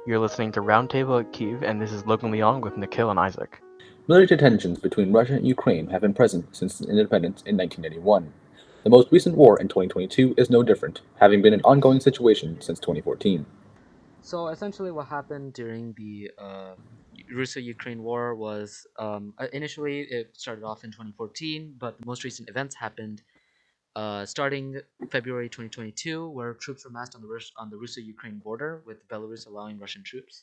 You're listening to Roundtable at Kyiv, and this is Logan Leong with Nikhil and Isaac. Military tensions between Russia and Ukraine have been present since independence in 1991. The most recent war in 2022 is no different, having been an ongoing situation since 2014. So essentially, what happened during the Russia-Ukraine war was initially it started off in 2014, but the most recent events happened starting February 2022, where troops were massed on the Russia-Ukraine border, with Belarus allowing Russian troops.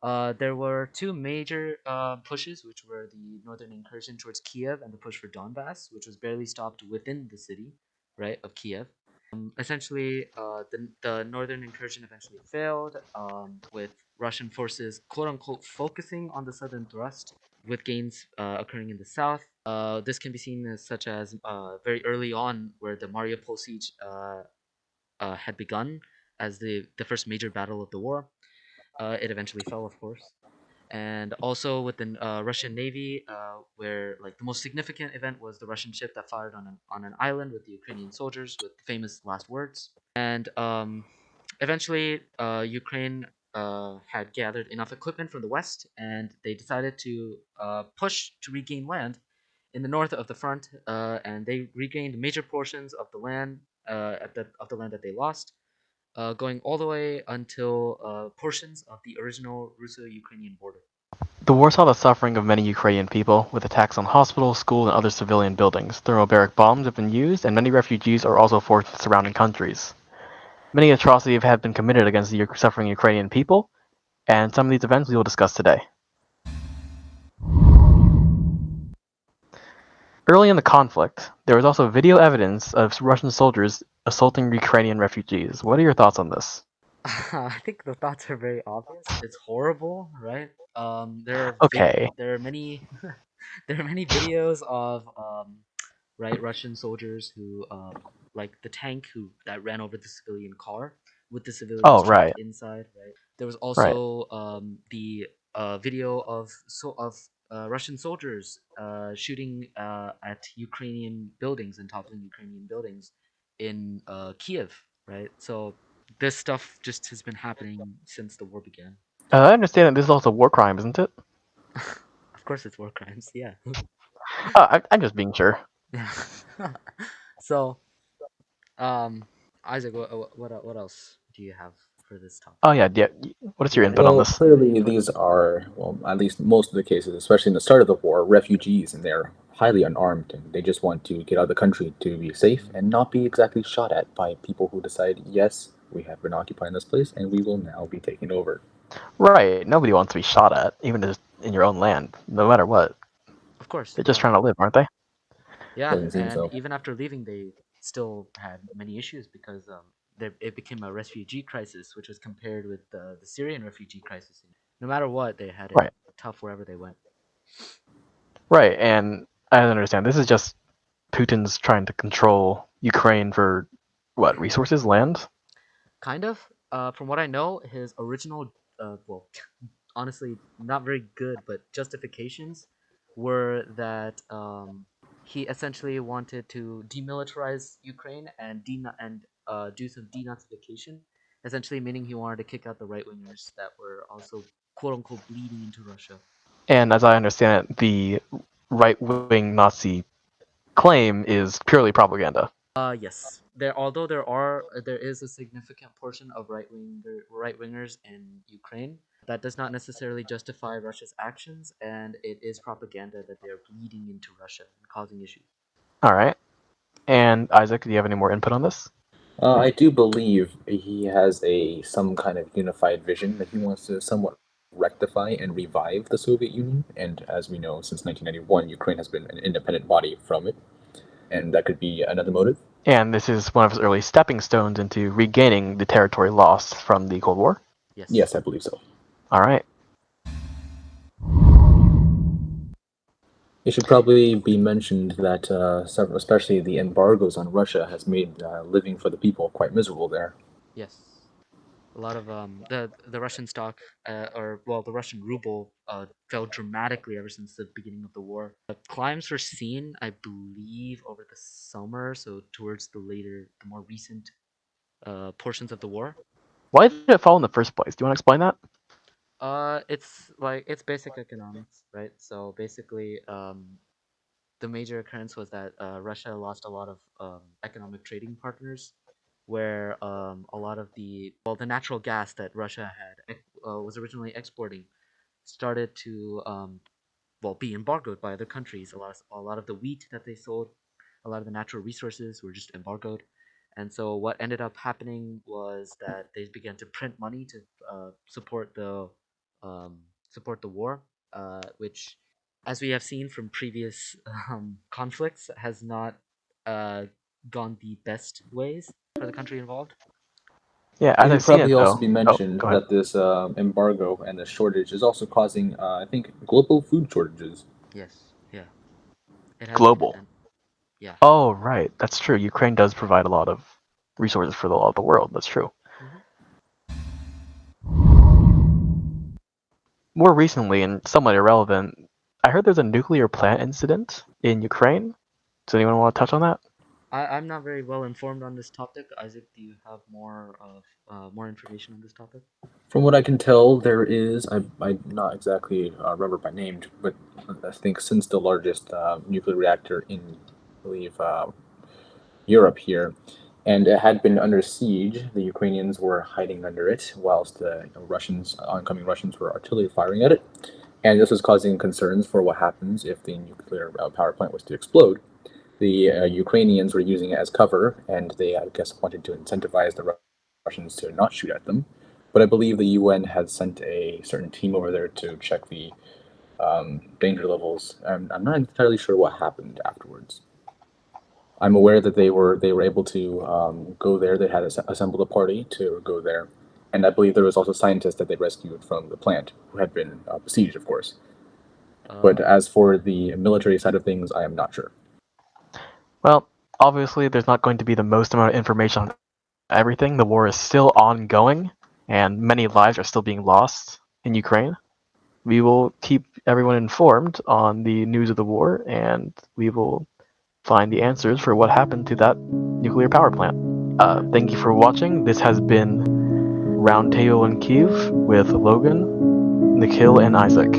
There were two major pushes, which were the northern incursion towards Kiev and the push for Donbass, which was barely stopped within the city, right, of Kiev. Essentially, the northern incursion eventually failed, with Russian forces quote unquote focusing on the southern thrust, with gains occurring in the south. This can be seen as such as very early on, where the Mariupol siege had begun as the first major battle of the war. It eventually fell, of course, and also with the Russian Navy, where like the most significant event was the Russian ship that fired on an island with the Ukrainian soldiers with the famous last words. And eventually, Ukraine had gathered enough equipment from the west, and they decided to push to regain land in the north of the front, and they regained major portions of the land of the land that they lost, going all the way until portions of the original Russo-Ukrainian border. The war saw the suffering of many Ukrainian people, with attacks on hospitals, schools, and other civilian buildings. Thermobaric bombs have been used, and many refugees are also forced to surrounding countries. Many atrocities have been committed against the suffering Ukrainian people, and some of these events we will discuss today. Early in the conflict, there was also video evidence of Russian soldiers assaulting Ukrainian refugees. What are your thoughts on this? I think the thoughts are very obvious. It's horrible, right? Okay, there are many there are many videos of right Russian soldiers who like the tank who that ran over the civilian car with the civilians oh, trapped right, inside. Right. There was right. also the video of Russian soldiers shooting at Ukrainian buildings and toppling Ukrainian buildings in Kiev. Right. So this stuff just has been happening since the war began. I understand that this is also a war crime, isn't it? Of course, it's war crimes. Yeah. I'm just being sure. Yeah. So, um, Isaac, what else do you have for this Oh, topic? yeah, yeah. What is your input on Well, this? clearly these are, well, at least most of the cases, especially in the start of the war, refugees, and they're highly unarmed, and they just want to get out of the country to be safe and not be exactly shot at by people who decide, yes, we have been occupying this place, and we will now be taking over. Right, nobody wants to be shot at, even just in your own land, no matter what. Of course, They're just yeah, trying to live, aren't they? yeah, Doesn't seem and so. even after leaving, they still had many issues because it became a refugee crisis, which was compared with the Syrian refugee crisis. No matter what, they had it Right, tough wherever they went. right, and I understand. This is just Putin's trying to control Ukraine for what resources, land. Kind of. From what I know, his original, well, honestly, not very good, but justifications were that he essentially wanted to demilitarize Ukraine and do some denazification, essentially meaning he wanted to kick out the right wingers that were also quote unquote bleeding into Russia. And as I understand it, the right-wing Nazi claim is purely propaganda. Yes. There is a significant portion of right wingers in Ukraine. That does not necessarily justify Russia's actions, and it is propaganda that they are bleeding into Russia and causing issues. All right. And Isaac, do you have any more input on this? I do believe he has a some kind of unified vision that he wants to somewhat rectify and revive the Soviet Union. And as we know, since 1991, Ukraine has been an independent body from it, and that could be another motive. And this is one of his early stepping stones into regaining the territory lost from the Cold War. Yes. Yes, I believe so. All right. It should probably be mentioned that several, especially the embargoes on Russia, has made living for the people quite miserable there. Yes. A lot of the Russian stock, or well, the Russian ruble, fell dramatically ever since the beginning of the war. Climbs were seen, I believe, over the summer, so towards the more recent portions of the war. Why did it fall in the first place? Do you want to explain that? It's basic economics, right? So basically, the major occurrence was that Russia lost a lot of economic trading partners, where a lot of the natural gas that Russia was originally exporting started to be embargoed by other countries. A lot of the wheat that they sold, a lot of the natural resources were just embargoed, and so what ended up happening was that they began to print money to um, support the war, which, as we have seen from previous conflicts, has not uh, gone the best ways for the country involved. Yeah, It as I've should seen it probably also though. be Oh, mentioned go ahead. that this embargo and the shortage is also causing, I think, global food shortages. Yes, yeah, it has been, Global. and yeah. Oh, right. That's true. Ukraine does provide a lot of resources for a lot of the world. That's true. Mhm. More recently, and somewhat irrelevant, I heard there's a nuclear plant incident in Ukraine. Does anyone want to touch on that? I'm not very well informed on this topic. Isaac, do you have more information on this topic? From what I can tell, there is, I'm not exactly remember by name, but I think since the largest nuclear reactor in, I believe, Europe here, and it had been under siege. The Ukrainians were hiding under it, whilst the oncoming Russians, were artillery firing at it, and this was causing concerns for what happens if the nuclear power plant was to explode. The Ukrainians were using it as cover, and they, I guess, wanted to incentivize the Russians to not shoot at them. But I believe the UN had sent a certain team over there to check the danger levels, and I'm not entirely sure what happened afterwards. I'm aware that they were able to go there. They had assembled a party to go there, and I believe there was also scientists that they rescued from the plant who had been besieged, of course. But Um, as for the military side of things, I am not sure. Well, obviously, there's not going to be the most amount of information on everything. The war is still ongoing, and many lives are still being lost in Ukraine. We will keep everyone informed on the news of the war, and we will find the answers for what happened to that nuclear power plant. Thank you for watching. This has been Roundtable in Kiev with Logan, Nikhil, and Isaac.